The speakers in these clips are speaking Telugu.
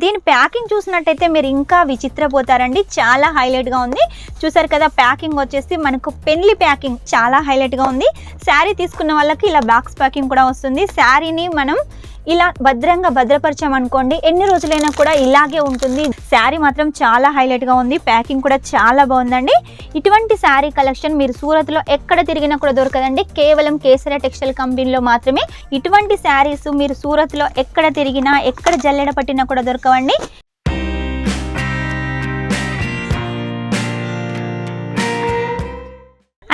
దీని ప్యాకింగ్ చూసినట్టయితే మీరు ఇంకా విచిత్రపోతారండి. చాలా హైలైట్గా ఉంది. చూసారు కదా, ప్యాకింగ్ వచ్చేసి మనకు పెన్లి ప్యాకింగ్ చాలా హైలైట్గా ఉంది. శారీ తీసుకున్న వాళ్ళకి ఇలా బాక్స్ ప్యాకింగ్ కూడా వస్తుంది. శారీని మనం ఇలా భద్రంగా భద్రపరిచామనుకోండి, ఎన్ని రోజులైనా కూడా ఇలాగే ఉంటుంది. శారీ మాత్రం చాలా హైలైట్గా ఉంది. ప్యాకింగ్ కూడా చాలా బాగుందండి. ఇటువంటి శారీ కలెక్షన్ మీరు సూరత్లో ఎక్కడ తిరిగినా కూడా దొరకదండి. కేవలం కేసరియా టెక్స్టైల్ కంపెనీలో మాత్రమే ఇటువంటి శారీస్ మీరు సూరత్లో ఎక్కడ తిరిగినా, ఎక్కడ జల్లెడ పట్టినా కూడా దొరకవండి.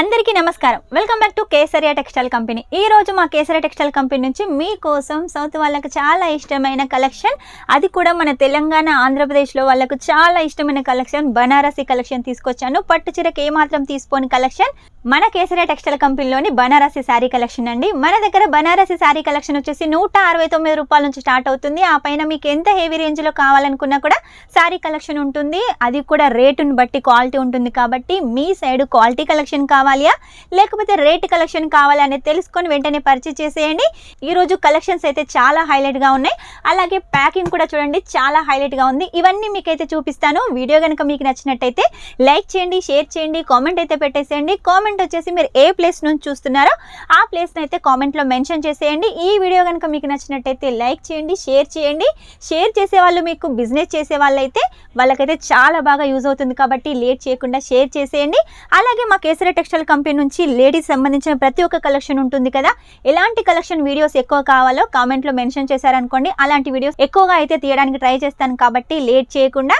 అందరికీ నమస్కారం. Welcome back to Kesariya textile company. ఈ రోజు మా కేసరియా టెక్స్టైల్ కంపెనీ నుంచి మీకోసం సౌత్ వాళ్ళకి చాలా ఇష్టమైన కలెక్షన్, అది కూడా మన తెలంగాణ ఆంధ్రప్రదేశ్లో వాళ్ళకు చాలా ఇష్టమైన కలెక్షన్, బనారసి కలెక్షన్ తీసుకొచ్చాను. పట్టు చీరకి ఏమాత్రం తీసుకోని కలెక్షన్ మన కేసరియా టెక్స్టైల్ కంపెనీలోని బనారసి శారీ కలెక్షన్ అండి. మన దగ్గర బనారసి శారీ కలెక్షన్ వచ్చేసి 169 రూపాయల నుంచి స్టార్ట్ అవుతుంది. ఆ పైన మీకు ఎంత హెవీ రేంజ్లో కావాలనుకున్నా కూడా శారీ కలెక్షన్ ఉంటుంది. అది కూడా రేటును బట్టి క్వాలిటీ ఉంటుంది. కాబట్టి మీ సైడ్ క్వాలిటీ కలెక్షన్ కావాలా లేకపోతే రేట్ కలెక్షన్ కావాలా అనేది తెలుసుకొని వెంటనే పర్చేస్ చేసేయండి. ఈరోజు కలెక్షన్స్ అయితే చాలా హైలైట్గా ఉన్నాయి. అలాగే ప్యాకింగ్ కూడా చూడండి, చాలా హైలైట్గా ఉంది. ఇవన్నీ మీకైతే చూపిస్తాను. వీడియో కనుక మీకు నచ్చినట్టయితే లైక్ చేయండి, షేర్ చేయండి, కామెంట్ అయితే పెట్టేసేయండి. కామెంట్ వచ్చేసి మీరు ఏ ప్లేస్ నుంచి చూస్తున్నారో ఆ ప్లేస్ని అయితే కామెంట్లో మెన్షన్ చేసేయండి. ఈ వీడియో కనుక మీకు నచ్చినట్టయితే లైక్ చేయండి, షేర్ చేయండి. షేర్ చేసే వాళ్ళు మీకు బిజినెస్ చేసే వాళ్ళైతే వాళ్ళకైతే చాలా బాగా యూజ్ అవుతుంది. కాబట్టి లేట్ చేయకుండా షేర్ చేసేయండి. అలాగే మా కేసరియా టెక్స్టైల్ కంపెనీ నుంచి లేడీస్ సంబంధించిన ప్రతి ఒక్క కలెక్షన్ ఉంటుంది కదా, ఎలాంటి కలెక్షన్ వీడియోస్ ఎక్కువ కావాలో కామెంట్లో మెన్షన్ చేశారనుకోండి, అలాంటి వీడియోస్ ఎక్కువగా అయితే తీయడానికి ట్రై చేస్తాను. కాబట్టి లేట్ చేయకుండా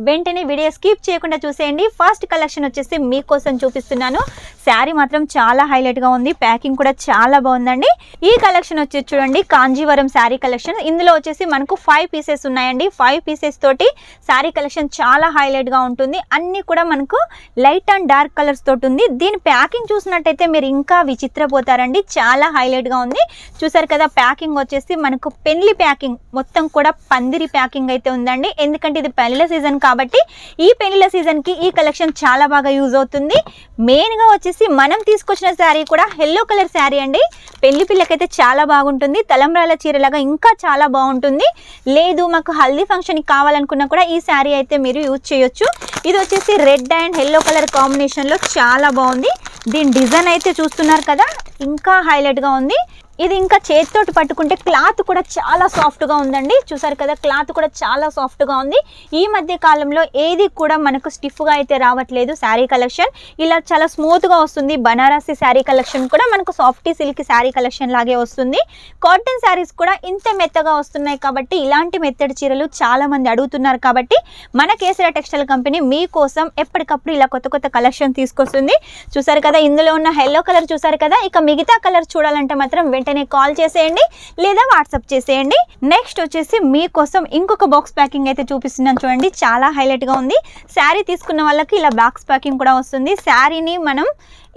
వెంటనే వీడియో స్కిప్ చేయకుండా చూసేయండి. ఫస్ట్ కలెక్షన్ వచ్చేసి మీకోసం చూపిస్తున్నాను. శారీ మాత్రం చాలా హైలైట్గా ఉంది. ప్యాకింగ్ కూడా చాలా బాగుందండి. ఈ కలెక్షన్ వచ్చి చూడండి, కాంజీవరం శారీ కలెక్షన్. ఇందులో వచ్చేసి మనకు 5 పీసెస్ ఉన్నాయండి. 5 పీసెస్ తోటి శారీ కలెక్షన్ చాలా హైలైట్గా ఉంటుంది. అన్నీ కూడా మనకు లైట్ అండ్ డార్క్ కలర్స్ తోటి ఉంది. దీని ప్యాకింగ్ చూసినట్టయితే మీరు ఇంకా విచిత్రపోతారండి. చాలా హైలైట్గా ఉంది. చూసారు కదా, ప్యాకింగ్ వచ్చేసి మనకు పెన్లి ప్యాకింగ్, మొత్తం కూడా పందిరి ప్యాకింగ్ అయితే ఉందండి. ఎందుకంటే ఇది పెళ్లిల సీజన్ కాబట్టి ఈ పెళ్లిల సీజన్కి ఈ కలెక్షన్ చాలా బాగా యూజ్ అవుతుంది. మెయిన్గా వచ్చేసి మనం తీసుకొచ్చిన శారీ కూడా ఎల్లో కలర్ శారీ అండి. పెళ్లి పిల్లకైతే చాలా బాగుంటుంది. తలంబ్రాల చీరలాగా ఇంకా చాలా బాగుంటుంది. లేదు మాకు హల్దీ ఫంక్షన్కి కావాలనుకున్నా కూడా ఈ శారీ అయితే మీరు యూజ్ చేయొచ్చు. ఇది వచ్చేసి రెడ్ అండ్ ఎల్లో కలర్ కాంబినేషన్లో చాలా బాగుంది. దీని డిజైన్ అయితే చూస్తున్నారు కదా, ఇంకా హైలైట్గా ఉంది. ఇది ఇంకా చేతితోటి పట్టుకుంటే క్లాత్ కూడా చాలా సాఫ్ట్గా ఉందండి. చూసారు కదా, క్లాత్ కూడా చాలా సాఫ్ట్గా ఉంది. ఈ మధ్య కాలంలో ఏది కూడా మనకు స్టిఫ్గా అయితే రావట్లేదు. శారీ కలెక్షన్ ఇలా చాలా స్మూత్గా వస్తుంది. బనారసి శారీ కలెక్షన్ కూడా మనకు సాఫ్టీ సిల్క్ శారీ కలెక్షన్ లాగే వస్తుంది. కాటన్ శారీస్ కూడా ఇంత మెత్తగా వస్తున్నాయి. కాబట్టి ఇలాంటి మెత్తడి చీరలు చాలా మంది అడుగుతున్నారు. కాబట్టి మన కేసరియా టెక్స్టైల్ కంపెనీ మీకోసం ఎప్పటికప్పుడు ఇలా కొత్త కొత్త కలెక్షన్ తీసుకొస్తుంది. చూసారు కదా, ఇందులో ఉన్న ఎల్లో కలర్ చూసారు కదా. ఇక మిగతా కలర్ చూడాలంటే మాత్రం వెంటనే కాల్ చేసేయండి లేదా వాట్సాప్ చేసేయండి. నెక్స్ట్ వచ్చేసి మీకోసం ఇంకొక బాక్స్ ప్యాకింగ్ అయితే చూపిస్తున్నాను. చూడండి, చాలా హైలైట్గా ఉంది. శారీ తీసుకున్న వాళ్ళకి ఇలా బాక్స్ ప్యాకింగ్ కూడా వస్తుంది. శారీని మనం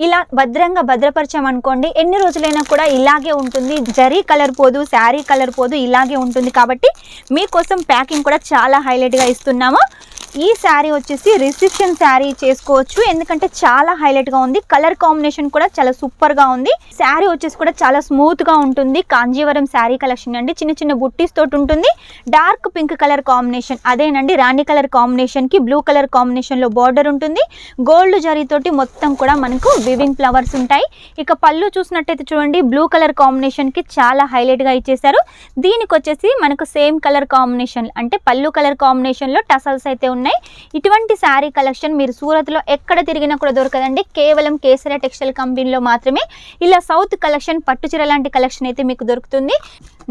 ఇలా భద్రంగా భద్రపరిచామనుకోండి, ఎన్ని రోజులైనా కూడా ఇలాగే ఉంటుంది. జరీ కలర్ పోదు, శారీ కలర్ పోదు, ఇలాగే ఉంటుంది. కాబట్టి మీకోసం ప్యాకింగ్ కూడా చాలా హైలైట్గా ఇస్తున్నాము. ఈ శారీ వచ్చేసి రిసెప్షన్ శారీ చేసుకోవచ్చు. ఎందుకంటే చాలా హైలైట్గా ఉంది. కలర్ కాంబినేషన్ కూడా చాలా సూపర్గా ఉంది. శారీ వచ్చేసి కూడా చాలా స్మూత్గా ఉంటుంది. కాంజీవరం శారీ కలెక్షన్ అండి. చిన్న చిన్న బుట్టీస్ తోటి ఉంటుంది. డార్క్ పింక్ కలర్ కాంబినేషన్, అదేనండి రాణి కలర్ కాంబినేషన్కి బ్లూ కలర్ కాంబినేషన్లో బార్డర్ ఉంటుంది. గోల్డ్ జరీతోటి మొత్తం కూడా మనకు వివింగ్ ఫ్లవర్స్ ఉంటాయి. ఇక పళ్ళు చూసినట్టయితే చూడండి, బ్లూ కలర్ కాంబినేషన్కి చాలా హైలైట్గా ఇచ్చేసారు. దీనికి వచ్చేసి మనకు సేమ్ కలర్ కాంబినేషన్ అంటే పళ్ళు కలర్ కాంబినేషన్లో టసల్స్ అయితే ఉన్నాయి. ఇటువంటి శారీ కలెక్షన్ మీరు సూరత్లో ఎక్కడ తిరిగినా కూడా దొరకదండి. కేవలం కేసరియా టెక్స్టైల్ కంపెనీలో మాత్రమే ఇలా సౌత్ కలెక్షన్, పట్టు చీర లాంటి కలెక్షన్ అయితే మీకు దొరుకుతుంది.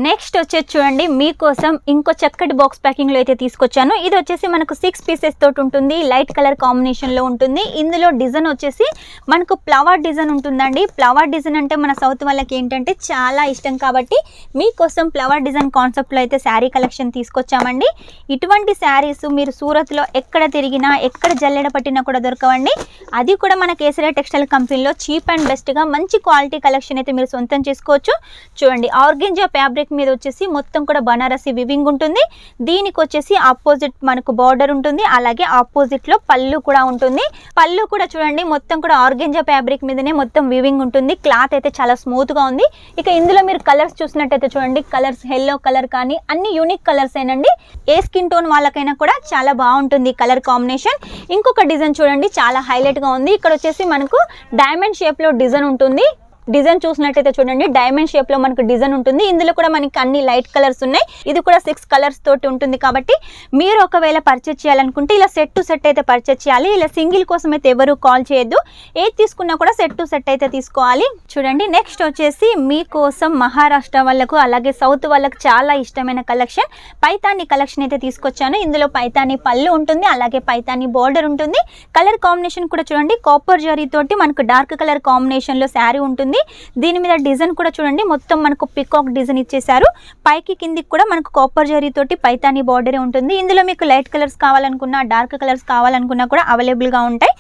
నెక్స్ట్ వచ్చేసి చూడండి, మీకోసం ఇంకో చక్కటి బాక్స్ ప్యాకింగ్లో అయితే తీసుకొచ్చాను. ఇది వచ్చేసి మనకు 6 పీసెస్ తోటి ఉంటుంది. లైట్ కలర్ కాంబినేషన్లో ఉంటుంది. ఇందులో డిజైన్ వచ్చేసి మనకు ఫ్లవర్ డిజైన్ ఉంటుందండి. ఫ్లవర్ డిజైన్ అంటే మన సౌత్ వాళ్ళకి ఏంటంటే చాలా ఇష్టం. కాబట్టి మీకోసం ఫ్లవర్ డిజైన్ కాన్సెప్ట్లో అయితే శారీ కలెక్షన్ తీసుకొచ్చామండి. ఇటువంటి శారీస్ మీరు సూరత్లో మార్కెట్లో ఎక్కడ తిరిగినా ఎక్కడ జల్లెడ పట్టినా కూడా దొరకవండి. అది కూడా మన కేసరియా టెక్స్టైల్ కంపెనీలో చీప్ అండ్ బెస్ట్గా మంచి క్వాలిటీ కలెక్షన్ అయితే మీరు సొంతం చేసుకోవచ్చు. చూడండి, ఆర్గెంజా ఫ్యాబ్రిక్ మీద వచ్చేసి మొత్తం కూడా బనారసి వివింగ్ ఉంటుంది. దీనికి వచ్చేసి ఆపోజిట్ మనకు బార్డర్ ఉంటుంది, అలాగే ఆపోజిట్లో పళ్ళు కూడా ఉంటుంది. పళ్ళు కూడా చూడండి మొత్తం కూడా ఆర్గెంజా ఫ్యాబ్రిక్ మీదనే మొత్తం వివింగ్ ఉంటుంది. క్లాత్ అయితే చాలా స్మూత్గా ఉంది. ఇక ఇందులో మీరు కలర్స్ చూసినట్టయితే చూడండి, కలర్స్ ఎల్లో కలర్ కానీ అన్ని యూనిక్ కలర్స్ ఏనండి. ఏ స్కిన్ టోన్ వాళ్ళకైనా కూడా చాలా బాగుంటుంది కలర్ కాంబినేషన్. ఇంకొక డిజైన్ చూడండి, చాలా హైలైట్గా ఉంది. ఇక్కడ వచ్చేసి మనకు డైమండ్ షేప్లో డిజైన్ ఉంటుంది. డిజైన్ చూసినట్టయితే చూడండి, డైమండ్ షేప్ లో మనకు డిజైన్ ఉంటుంది. ఇందులో కూడా మనకి అన్ని లైట్ కలర్స్ ఉన్నాయి. ఇది కూడా 6 కలర్స్ తోటి ఉంటుంది. కాబట్టి మీరు ఒకవేళ పర్చేజ్ చేయాలనుకుంటే ఇలా సెట్ టు సెట్ అయితే పర్చేజ్ చేయాలి. ఇలా సింగిల్ కోసం అయితే ఎవరు కాల్ చేయొద్దు. ఏది తీసుకున్నా కూడా సెట్ టు సెట్ అయితే తీసుకోవాలి. చూడండి, నెక్స్ట్ వచ్చేసి మీకోసం మహారాష్ట్ర వాళ్ళకు అలాగే సౌత్ వాళ్ళకు చాలా ఇష్టమైన కలెక్షన్ పైతాని కలెక్షన్ అయితే తీసుకొచ్చాను. ఇందులో పైతాని పళ్ళు ఉంటుంది, అలాగే పైతాని బోర్డర్ ఉంటుంది. కలర్ కాంబినేషన్ కూడా చూడండి, కాపర్ జరీ తోటి మనకు డార్క్ కలర్ కాంబినేషన్ లో శారీ ఉంటుంది. దీని మీద డిజైన్ కూడా చూడండి, మొత్తం మనకు పికాక్ డిజైన్ ఇచ్చేసారు. పైకి కిందికి కూడా మనకు కాపర్ జరీ తోటి పైతాని బార్డర్ ఉంటుంది. ఇందులో మీకు లైట్ కలర్స్ కావాలనుకున్నా డార్క్ కలర్స్ కావాలనుకున్నా కూడా అవైలబుల్ గా ఉంటాయి.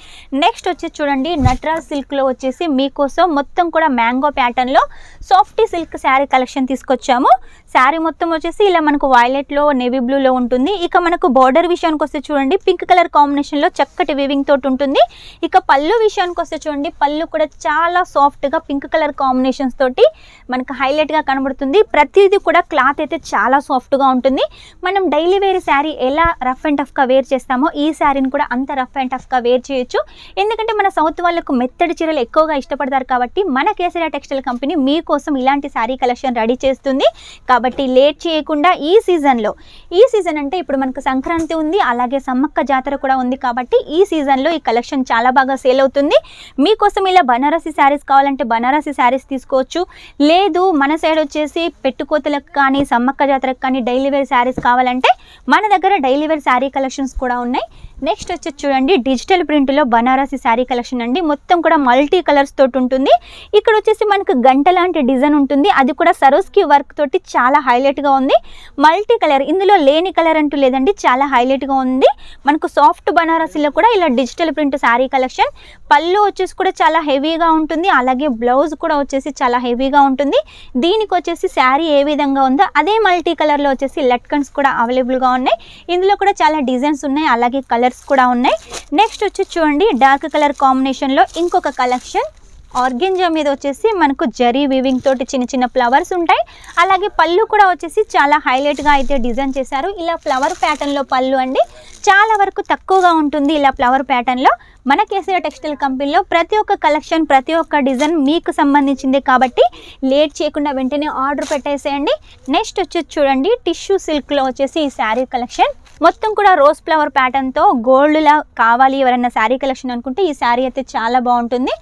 నెక్స్ట్ వచ్చేసి చూడండి, నటరాజ్ సిల్క్ లో వచ్చేసి మీకోసం మొత్తం కూడా మ్యాంగో ప్యాటర్న్ లో సాఫ్టీ సిల్క్ శారీ కలెక్షన్ తీసుకొచ్చాము. శారీ మొత్తం వచ్చేసి ఇలా మనకు వైలెట్ లో నేవీ బ్లూ లో ఉంటుంది. ఇక మనకు బార్డర్ విషయానికి వస్తే చూడండి, పింక్ కలర్ కాంబినేషన్ లో చక్కటి వీవింగ్ తోటి ఉంటుంది. ఇక పళ్ళు విషయానికి వస్తే చూడండి, పళ్ళు కూడా చాలా సాఫ్ట్ గా పింక్ కలర్ కాంబినేషన్స్ తోటి మనకు హైలైట్ గా కనబడుతుంది. ప్రతిదీ కూడా క్లాత్ అయితే చాలా సాఫ్ట్ గా ఉంటుంది. మనం డైలీ వేర్ శారీ ఎలా రఫ్ అండ్ టఫ్ గా వేర్ చేస్తామో ఈ శారీని కూడా అంత రఫ్ అండ్ టఫ్ గా వేర్ చేయొచ్చు. ఎందుకంటే మన సౌత్ వాళ్ళకు మెత్తడి చీరలు ఎక్కువగా ఇష్టపడతారు. కాబట్టి మన కేసరియా టెక్స్టైల్ కంపెనీ మీకోసం ఇలాంటి శారీ కలెక్షన్ రెడీ చేస్తుంది. కాబట్టి లేట్ చేయకుండా ఈ సీజన్ అంటే ఇప్పుడు మనకు సంక్రాంతి ఉంది, అలాగే సమ్మక్క జాతర కూడా ఉంది. కాబట్టి ఈ సీజన్లో ఈ కలెక్షన్ చాలా బాగా సేల్ అవుతుంది. మీకోసం ఇలా బనారసి శారీస్ కావాలంటే బనారసి శారీస్ తీసుకోవచ్చు. లేదు మన సైడ్ వచ్చేసి పెట్టుకోతలకు కానీ సమ్మక్క జాతరకు కానీ డైలీ వేర్ శారీస్ కావాలంటే మన దగ్గర డైలీ వేర్ శారీ కలెక్షన్స్ కూడా ఉన్నాయి. నెక్స్ట్ వచ్చి చూడండి, డిజిటల్ ప్రింట్లో బనారసి శారీ కలెక్షన్ అండి. మొత్తం కూడా మల్టీ కలర్స్ తోటి ఉంటుంది. ఇక్కడ వచ్చేసి మనకు గంట లాంటి డిజైన్ ఉంటుంది. అది కూడా సరోస్కి వర్క్ తోటి చాలా హైలైట్గా ఉంది. మల్టీ కలర్, ఇందులో లేని కలర్ అంటూ లేదండి, చాలా హైలైట్గా ఉంది. మనకు సాఫ్ట్ బనారసిలో కూడా ఇలా డిజిటల్ ప్రింట్ శారీ కలెక్షన్. పళ్ళు వచ్చేసి కూడా చాలా హెవీగా ఉంటుంది, అలాగే బ్లౌజ్ కూడా వచ్చేసి చాలా హెవీగా ఉంటుంది. దీనికి వచ్చేసి శారీ ఏ విధంగా ఉందో అదే మల్టీ కలర్లో వచ్చేసి లట్కన్స్ కూడా అవైలబుల్గా ఉన్నాయి. ఇందులో కూడా చాలా డిజైన్స్ ఉన్నాయి, అలాగే కలర్స్ కూడా ఉన్నాయి. నెక్స్ట్ వచ్చి చూడండి, డార్క్ కలర్ కాంబినేషన్లో ఇంకొక కలెక్షన్. ఆర్గెంజా మీద వచ్చేసి మనకు జరీ వీవింగ్ తోటి చిన్న చిన్న ఫ్లవర్స్ ఉంటాయి. అలాగే పళ్ళు కూడా వచ్చేసి చాలా హైలైట్గా అయితే డిజైన్ చేశారు. ఇలా ఫ్లవర్ ప్యాటర్న్లో పళ్ళు అండి, చాలా వరకు తక్కువగా ఉంటుంది ఇలా ఫ్లవర్ ప్యాటర్న్లో. మన కేసరియా టెక్స్టైల్ కంపెనీలో ప్రతి ఒక్క కలెక్షన్ ప్రతి ఒక్క డిజైన్ మీకు సంబంధించింది. కాబట్టి లేట్ చేయకుండా వెంటనే ఆర్డర్ పెట్టేసేయండి. నెక్స్ట్ వచ్చేసి చూడండి, టిష్యూ సిల్క్లో వచ్చేసి ఈ శారీ కలెక్షన్ మొత్తం కూడా రోజ్ ఫ్లవర్ ప్యాటర్న్తో గోల్డ్లా కావాలి ఎవరైనా శారీ కలెక్షన్ అనుకుంటే ఈ శారీ అయితే చాలా బాగుంటుంది.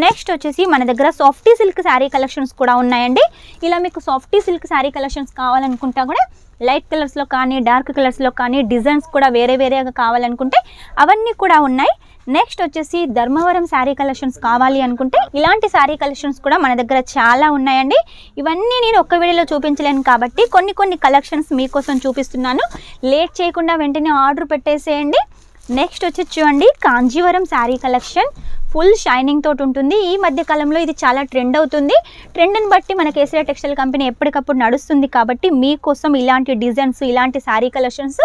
నెక్స్ట్ వచ్చేసి మన దగ్గర సాఫ్టీ సిల్క్ శారీ కలెక్షన్స్ కూడా ఉన్నాయండి. ఇలా మీకు సాఫ్టీ సిల్క్ శారీ కలెక్షన్స్ కావాలనుకుంటా కూడా లైట్ కలర్స్లో కానీ డార్క్ కలర్స్లో కానీ డిజైన్స్ కూడా వేరే వేరేగా కావాలనుకుంటే అవన్నీ కూడా ఉన్నాయి. నెక్స్ట్ వచ్చేసి ధర్మవరం శారీ కలెక్షన్స్ కావాలి అనుకుంటే ఇలాంటి శారీ కలెక్షన్స్ కూడా మన దగ్గర చాలా ఉన్నాయండి. ఇవన్నీ నేను ఒక్క వీడియోలో చూపించలేను కాబట్టి కొన్ని కలెక్షన్స్ మీకోసం చూపిస్తున్నాను. లేట్ చేయకుండా వెంటనే ఆర్డర్ పెట్టేసేయండి. నెక్స్ట్ వచ్చి చూడండి, Kanjeevaram sari collection full shining తోటి ఉంటుంది. ఈ మధ్య కాలంలో ఇది చాలా ట్రెండ్ అవుతుంది. ట్రెండ్ని బట్టి మన కేసరియా టెక్స్టైల్ కంపెనీ ఎప్పటికప్పుడు నడుస్తుంది. కాబట్టి మీకోసం ఇలాంటి డిజైన్స్ ఇలాంటి శారీ కలెక్షన్స్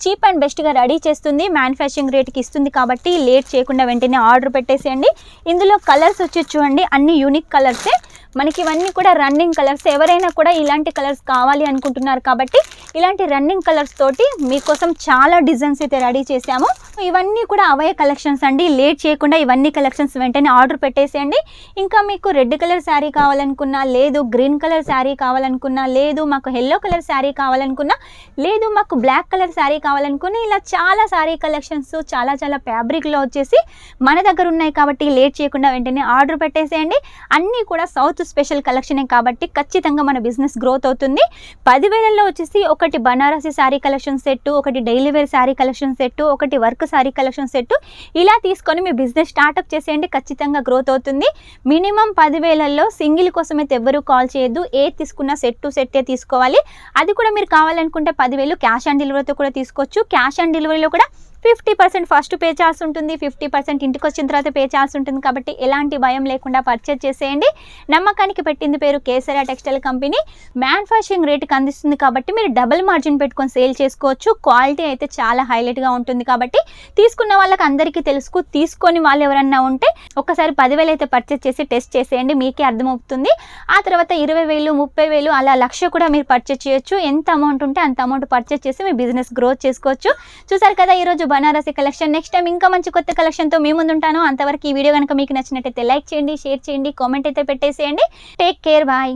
చీప్ అండ్ బెస్ట్గా రెడీ చేస్తుంది, మ్యానుఫ్యాక్చరింగ్ రేట్కి ఇస్తుంది. కాబట్టి లేట్ చేయకుండా వెంటనే ఆర్డర్ పెట్టేసేయండి. ఇందులో కలర్స్ వచ్చి చూడండి, అన్ని యూనిక్ కలర్సే. మనకి ఇవన్నీ కూడా రన్నింగ్ కలర్స్. ఎవరైనా కూడా ఇలాంటి కలర్స్ కావాలి అనుకుంటున్నారు కాబట్టి ఇలాంటి రన్నింగ్ కలర్స్ తోటి మీకోసం చాలా డిజైన్స్ అయితే రెడీ చేశాము. ఇవన్నీ కూడా అవే కలెక్షన్స్ అండి. లేట్ చేయకుండా ఇవన్నీ కలెక్షన్స్ వెంటనే ఆర్డర్ పెట్టేసేయండి. ఇంకా మీకు రెడ్ కలర్ శారీ కావాలనుకున్నా, లేదు గ్రీన్ కలర్ శారీ కావాలనుకున్నా, లేదు మాకు ఎల్లో కలర్ శారీ కావాలనుకున్నా, లేదు మాకు బ్లాక్ కలర్ శారీ కావాలనుకున్నా, ఇలా చాలా శారీ కలెక్షన్స్ చాలా ఫ్యాబ్రిక్లో వచ్చేసి మన దగ్గర ఉన్నాయి. కాబట్టి లేట్ చేయకుండా వెంటనే ఆర్డర్ పెట్టేసేయండి. అన్నీ కూడా సౌత్ స్పెషల్ కలెక్షనే కాబట్టి ఖచ్చితంగా మన బిజినెస్ గ్రోత్ అవుతుంది. 10,000లో వచ్చేసి ఒకటి బనారసి శారీ కలెక్షన్ సెట్, ఒకటి daily wear sari collection set, ఒకటి వర్క్ శారీ కలెక్షన్ సెట్, ఇలా తీసుకొని మీ బిజినెస్ స్టార్ట్అప్ చేసేయండి. ఖచ్చితంగా గ్రోత్ అవుతుంది. మినిమం 10,000లో సింగిల్ కోసం అయితే ఎవరు కాల్ చేయొద్దు. ఏది తీసుకున్నా సెట్ టు సెట్టే తీసుకోవాలి. అది కూడా మీరు కావాలనుకుంటే 10,000 క్యాష్ ఆన్ డెలివరీతో కూడా తీసుకోవచ్చు. క్యాష్ ఆన్ డెలివరీలో కూడా 50% ఫస్ట్ పే చేయాల్సి ఉంటుంది, 50% ఇంటికి వచ్చిన తర్వాత పే చేయాల్సి ఉంటుంది. కాబట్టి ఎలాంటి భయం లేకుండా పర్చేజ్ చేసేయండి. నమ్మకానికి పెట్టింది పేరు కేసరియా టెక్స్టైల్ కంపెనీ. మ్యానుఫ్యాక్చరింగ్ రేటుకి అందిస్తుంది కాబట్టి మీరు డబుల్ మార్జిన్ పెట్టుకొని సేల్ చేసుకోవచ్చు. క్వాలిటీ అయితే చాలా హైలైట్గా ఉంటుంది కాబట్టి తీసుకున్న వాళ్ళకి అందరికీ తెలుసు. తీసుకొని వాళ్ళు ఎవరన్నా ఉంటే ఒకసారి 10,000 అయితే పర్చేజ్ చేసి టెస్ట్ చేసేయండి, మీకే అర్థమవుతుంది. ఆ తర్వాత 20,000, 30,000 అలా 1,00,000 కూడా మీరు పర్చేజ్ చేయొచ్చు. ఎంత అమౌంట్ ఉంటే అంత అమౌంట్ పర్చేజ్ చేసి మీ బిజినెస్ గ్రోత్ చేసుకోవచ్చు. చూసారు కదా ఈరోజు బనారసి కలెక్షన్. నెక్స్ట్ టైం ఇంకా మంచి కొత్త కలెక్షన్తో మీ ముందు ఉంటాను. అంతవరకు ఈ వీడియో కనుక మీకు నచ్చినట్టయితే లైక్ చేయండి, షేర్ చేయండి, కామెంట్ అయితే పెట్టేసేయండి. Take care, bye.